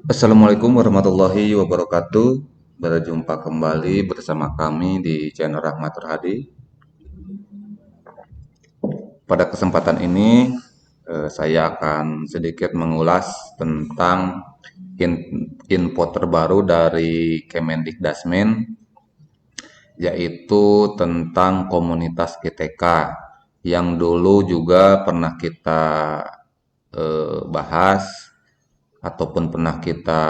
Assalamualaikum warahmatullahi wabarakatuh. Berjumpa kembali bersama kami di channel Rahmatur Hadi. Pada kesempatan ini, saya akan sedikit mengulas tentang info terbaru dari Kemendikdasmen, yaitu tentang komunitas GTK yang dulu juga pernah kita bahas ataupun pernah kita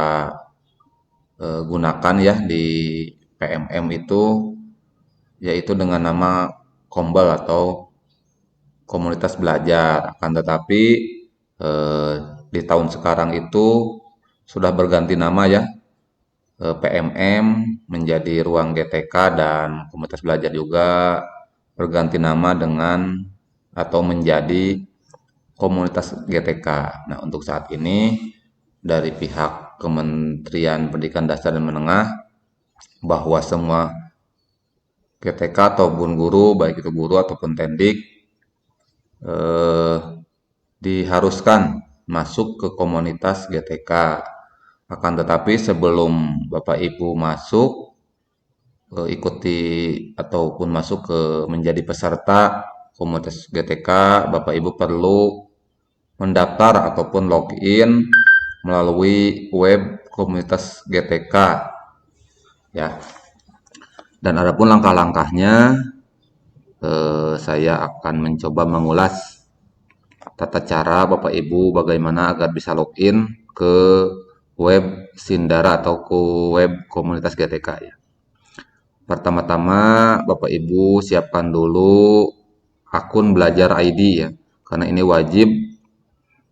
gunakan ya di PMM itu, yaitu dengan nama Kombel atau komunitas belajar. Akan tetapi eh, di tahun sekarang itu sudah berganti nama ya, PMM menjadi Ruang GTK, dan komunitas belajar juga berganti nama dengan atau menjadi komunitas GTK. Nah, untuk saat ini dari pihak Kementerian Pendidikan Dasar dan Menengah, bahwa semua GTK ataupun guru, baik itu guru ataupun tendik, eh, diharuskan masuk ke komunitas GTK. Akan tetapi sebelum Bapak Ibu masuk, ikuti ataupun masuk ke menjadi peserta komunitas GTK, Bapak Ibu perlu mendaftar ataupun login melalui web komunitas GTK ya. Dan adapun langkah-langkahnya, saya akan mencoba mengulas tata cara Bapak Ibu bagaimana agar bisa login ke web Sindara atau ke web komunitas GTK ya. Pertama-tama Bapak Ibu siapkan dulu akun Belajar ID ya, karena ini wajib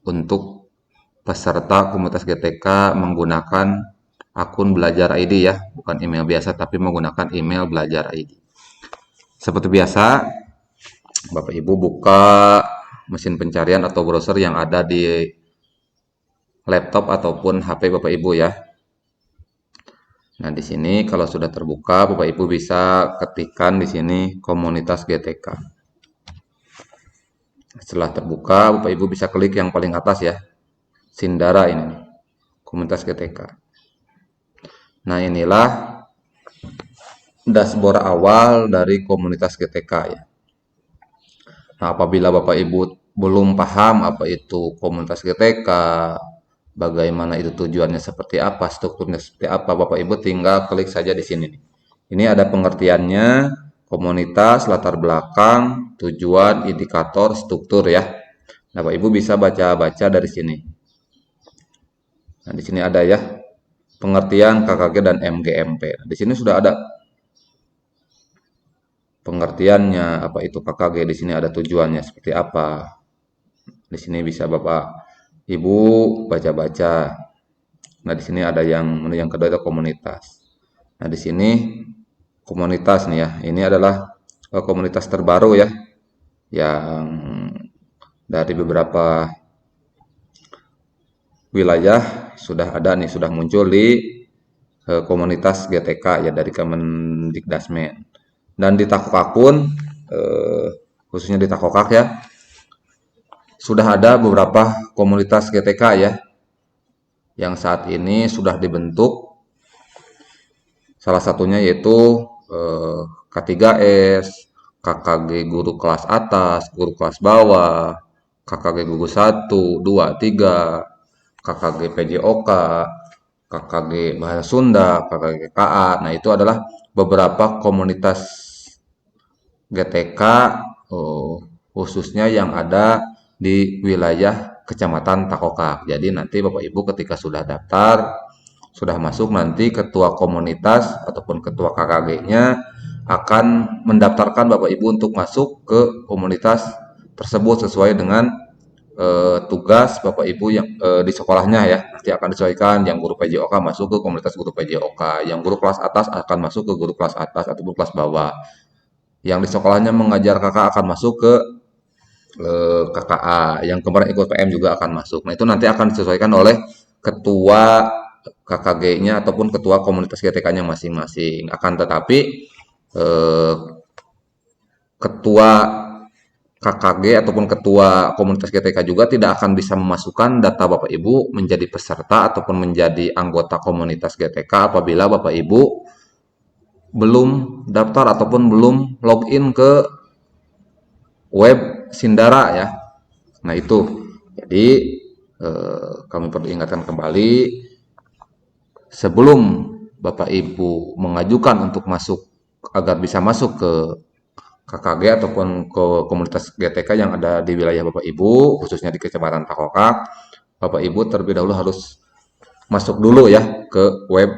untuk peserta komunitas GTK menggunakan akun Belajar ID ya, bukan email biasa tapi menggunakan email Belajar ID. Seperti biasa, Bapak Ibu buka mesin pencarian atau browser yang ada di laptop ataupun HP Bapak Ibu ya. Nah, di sini kalau sudah terbuka, Bapak Ibu bisa ketikkan di sini komunitas GTK. Setelah terbuka, Bapak Ibu bisa klik yang paling atas ya. Sindara ini, komunitas GTK. Nah, inilah dashboard awal dari komunitas GTK ya. Nah, apabila Bapak Ibu belum paham apa itu komunitas GTK, bagaimana itu tujuannya seperti apa, strukturnya seperti apa, Bapak Ibu tinggal klik saja di sini. Ini ada pengertiannya, komunitas, latar belakang, tujuan, indikator, struktur ya. Nah, Bapak Ibu bisa baca-baca dari sini. Nah, di sini ada ya pengertian KKG dan MGMP. Nah, di sini sudah ada pengertiannya, apa itu KKG, di sini ada tujuannya seperti apa. Di sini bisa Bapak Ibu baca-baca. Nah, di sini ada yang kedua itu komunitas. Nah, di sini komunitas nih ya. Ini adalah komunitas terbaru ya, yang dari beberapa wilayah sudah ada nih, sudah muncul di komunitas GTK ya dari Kemendikdasmen. Dan di Takokak pun, khususnya di Takokak ya, sudah ada beberapa komunitas GTK ya, yang saat ini sudah dibentuk. Salah satunya yaitu K3S, KKG Guru Kelas Atas, Guru Kelas Bawah, KKG Guru 1, 2, 3, KKG PJOK, KKG Bahasa Sunda, KKG KA. Nah, itu adalah beberapa komunitas GTK, khususnya yang ada di wilayah Kecamatan Takokak. Jadi nanti Bapak Ibu ketika sudah daftar, sudah masuk, nanti ketua komunitas ataupun ketua KKG-nya akan mendaftarkan Bapak Ibu untuk masuk ke komunitas tersebut sesuai dengan tugas Bapak Ibu yang di sekolahnya ya. Nanti akan disesuaikan, yang guru PJOK masuk ke komunitas guru PJOK, yang guru kelas atas akan masuk ke guru kelas atas ataupun kelas bawah. Yang di sekolahnya mengajar kakak akan masuk ke KKA, yang kemarin ikut PM juga akan masuk. Nah, itu nanti akan disesuaikan oleh ketua KKG-nya ataupun ketua komunitas GTK-nya masing-masing. Akan tetapi ketua KKG ataupun ketua komunitas GTK juga tidak akan bisa memasukkan data Bapak Ibu menjadi peserta ataupun menjadi anggota komunitas GTK apabila Bapak Ibu belum daftar ataupun belum login ke web Sindara ya. Nah itu, jadi kami perlu ingatkan kembali sebelum Bapak Ibu mengajukan untuk masuk agar bisa masuk ke KKG ataupun ke komunitas GTK yang ada di wilayah Bapak Ibu, khususnya di Kecamatan Pakokak, Bapak Ibu terlebih dahulu harus masuk dulu ya ke web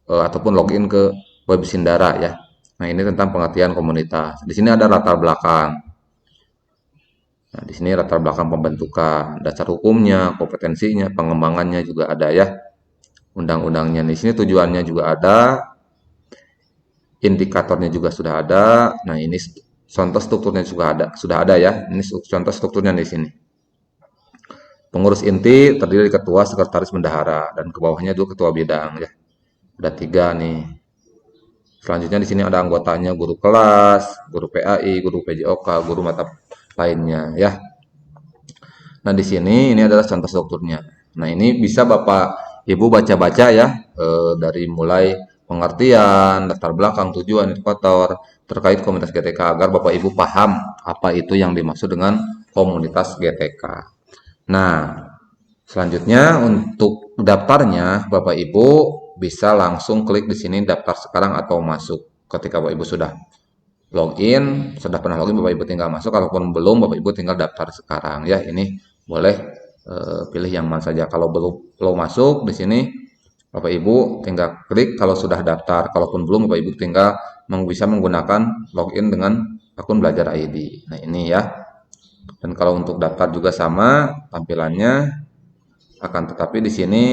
ataupun login ke web Sindara ya. Nah, ini tentang pengertian komunitas. Di sini ada latar belakang. Nah, di sini latar belakang pembentukan, dasar hukumnya, kompetensinya, pengembangannya juga ada ya. Undang-undangnya di sini tujuannya juga ada, indikatornya juga sudah ada. Nah, ini contoh strukturnya juga sudah ada ya. Ini contoh strukturnya di sini. Pengurus inti terdiri dari ketua, sekretaris, bendahara, dan ke bawahnya itu ketua bidang ya. Ada 3 nih. Selanjutnya di sini ada anggotanya guru kelas, guru PAI, guru PJOK, guru mata lainnya ya. Nah, di sini ini adalah contoh strukturnya. Nah, ini bisa Bapak Ibu baca-baca ya dari mulai pengertian, latar belakang, tujuan, indikator terkait komunitas GTK agar Bapak Ibu paham apa itu yang dimaksud dengan komunitas GTK. Nah, selanjutnya untuk daftarnya Bapak Ibu bisa langsung klik di sini daftar sekarang atau masuk. Ketika Bapak Ibu sudah login, sudah pernah login Bapak Ibu tinggal masuk, kalaupun belum Bapak Ibu tinggal daftar sekarang ya. Ini boleh pilih yang mana saja. Kalau belum masuk di sini Bapak Ibu tinggal klik kalau sudah daftar. Kalaupun belum Bapak Ibu tinggal bisa menggunakan login dengan akun Belajar ID. Nah, ini ya. Dan kalau untuk daftar juga sama tampilannya, akan tetapi di sini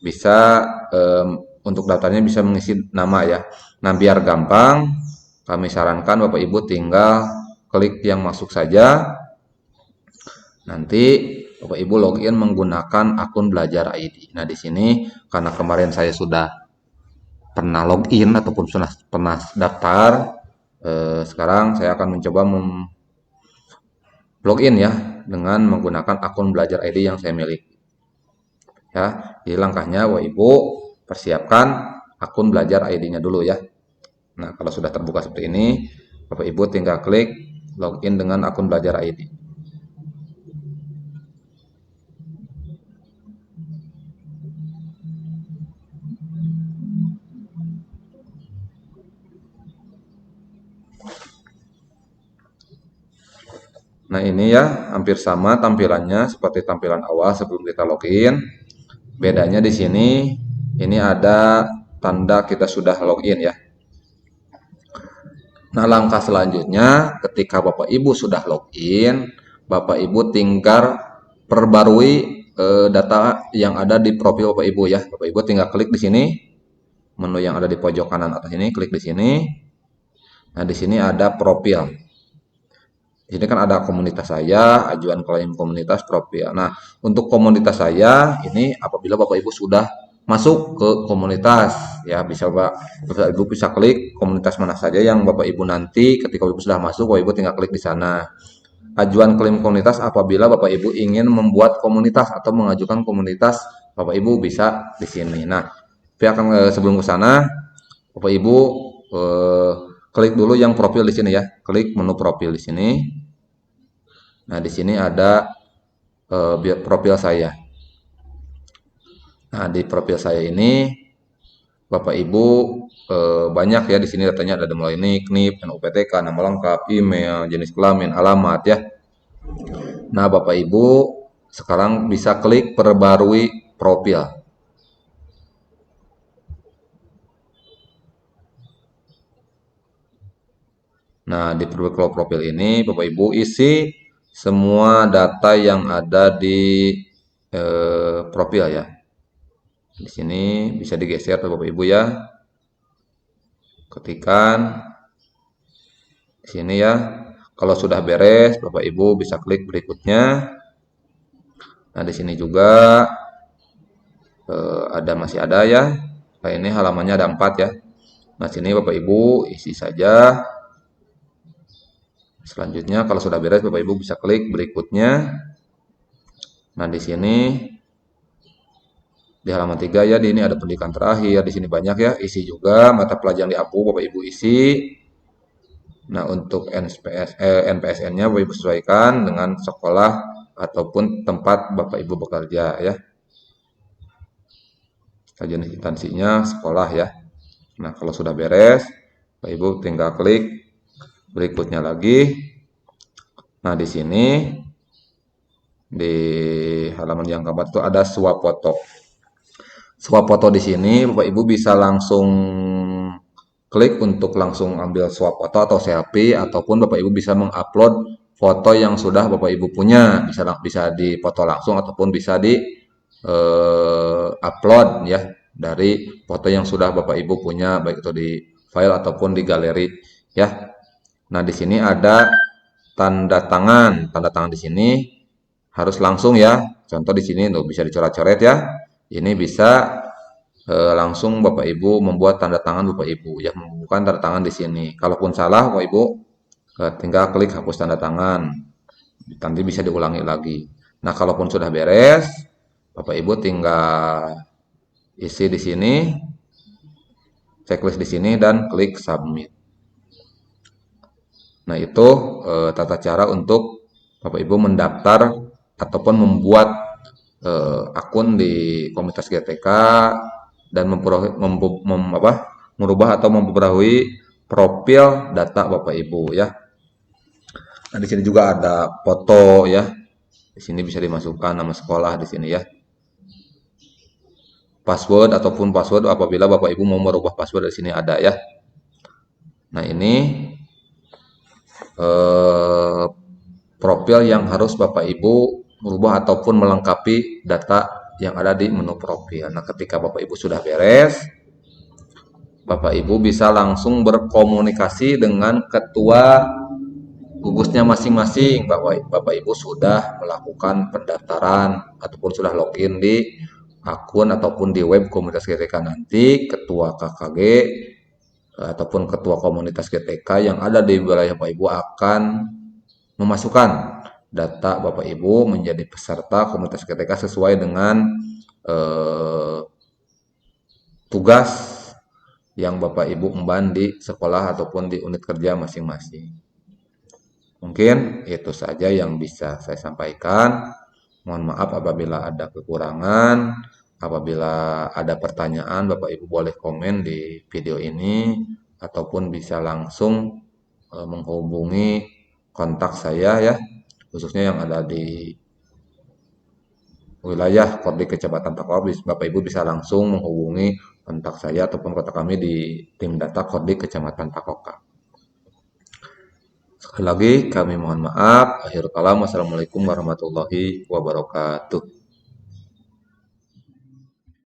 bisa untuk daftarnya bisa mengisi nama ya. Nah, biar gampang kami sarankan Bapak Ibu tinggal klik yang masuk saja. Nanti Bapak Ibu login menggunakan akun Belajar ID. Nah, di sini karena kemarin saya sudah pernah login ataupun sudah pernah daftar, sekarang saya akan mencoba login ya dengan menggunakan akun Belajar ID yang saya miliki. Ya, jadi langkahnya Bapak Ibu persiapkan akun Belajar ID-nya dulu ya. Nah, kalau sudah terbuka seperti ini, Bapak Ibu tinggal klik login dengan akun Belajar ID. Nah, ini ya hampir sama tampilannya seperti tampilan awal sebelum kita login. Bedanya di sini ini ada tanda kita sudah login ya. Nah, langkah selanjutnya ketika Bapak Ibu sudah login, Bapak Ibu tinggal perbarui data yang ada di profil Bapak Ibu ya. Bapak Ibu tinggal klik di sini, menu yang ada di pojok kanan atas ini, klik di sini. Nah, di sini ada profil. Di sini kan ada komunitas saya, ajuan klaim komunitas, profil. Nah, untuk komunitas saya ini apabila Bapak Ibu sudah masuk ke komunitas ya Bapak Ibu bisa klik komunitas mana saja yang Bapak Ibu nanti ketika Bapak Ibu sudah masuk Bapak Ibu tinggal klik di sana. Ajuan klaim komunitas apabila Bapak Ibu ingin membuat komunitas atau mengajukan komunitas Bapak Ibu bisa di sini. Nah, sebelum ke sana Bapak Ibu klik dulu yang profil di sini ya. Klik menu profil di sini. Nah, di sini ada profil saya. Nah, di profil saya ini Bapak Ibu banyak ya di sini datanya ada mulai NIK, NUPTK, nama lengkap, email, jenis kelamin, alamat ya. Nah, Bapak Ibu sekarang bisa klik perbarui profil. Nah, di profil ini Bapak Ibu isi semua data yang ada di profil ya. Di sini bisa digeser Bapak Ibu ya. Ketikan di sini ya. Kalau sudah beres, Bapak Ibu bisa klik berikutnya. Nah, di sini juga masih ada ya. Nah, ini halamannya ada 4 ya. Nah, sini Bapak Ibu isi saja. Selanjutnya kalau sudah beres Bapak Ibu bisa klik berikutnya. Nah, di sini di halaman 3 ya, di ini ada pendidikan terakhir, di sini banyak ya, isi juga mata pelajaran di APU Bapak Ibu isi. Nah, untuk NPSN-nya Bapak Ibu sesuaikan dengan sekolah ataupun tempat Bapak Ibu bekerja ya. Jenis instansinya sekolah ya. Nah, kalau sudah beres, Bapak Ibu tinggal klik berikutnya lagi. Nah, di sini di halaman yang keempat itu ada swafoto. Swafoto di sini Bapak Ibu bisa langsung klik untuk langsung ambil swafoto atau selfie, ataupun Bapak Ibu bisa mengupload foto yang sudah Bapak Ibu punya, bisa dipoto langsung ataupun bisa di upload ya dari foto yang sudah Bapak Ibu punya, baik itu di file ataupun di galeri ya. Nah, di sini ada tanda tangan. Tanda tangan di sini harus langsung ya. Contoh di sini tuh bisa dicoret-coret ya. Ini bisa langsung Bapak Ibu membuat tanda tangan Bapak Ibu ya, bukan tanda tangan di sini. Kalaupun salah Bapak Ibu tinggal klik hapus tanda tangan. Nanti bisa diulangi lagi. Nah, kalaupun sudah beres, Bapak Ibu tinggal isi di sini, checklist di sini dan klik submit. Nah, itu tata cara untuk Bapak Ibu mendaftar ataupun membuat akun di komunitas GTK dan merubah atau memperbarui profil data Bapak Ibu ya. Nah, di sini juga ada foto ya. Di sini bisa dimasukkan nama sekolah di sini ya. Password ataupun password apabila Bapak Ibu mau merubah password di sini ada ya. Nah, ini profil yang harus Bapak Ibu merubah ataupun melengkapi data yang ada di menu profil. Nah, ketika Bapak Ibu sudah beres, Bapak Ibu bisa langsung berkomunikasi dengan ketua gugusnya masing-masing. Bapak Ibu sudah melakukan pendaftaran ataupun sudah login di akun ataupun di web komunitas GTK, nanti ketua KKG ataupun ketua komunitas GTK yang ada di wilayah Bapak Ibu akan memasukkan data Bapak Ibu menjadi peserta komunitas GTK sesuai dengan tugas yang Bapak Ibu emban di sekolah ataupun di unit kerja masing-masing. Mungkin itu saja yang bisa saya sampaikan. Mohon maaf apabila ada kekurangan. Apabila ada pertanyaan, Bapak Ibu boleh komen di video ini ataupun bisa langsung menghubungi kontak saya ya, khususnya yang ada di wilayah Kodim Kecamatan Takoka. Bapak Ibu bisa langsung menghubungi kontak saya ataupun kontak kami di tim data Kodim Kecamatan Takoka. Sekali lagi kami mohon maaf. Akhirul kalam. Wassalamualaikum warahmatullahi wabarakatuh.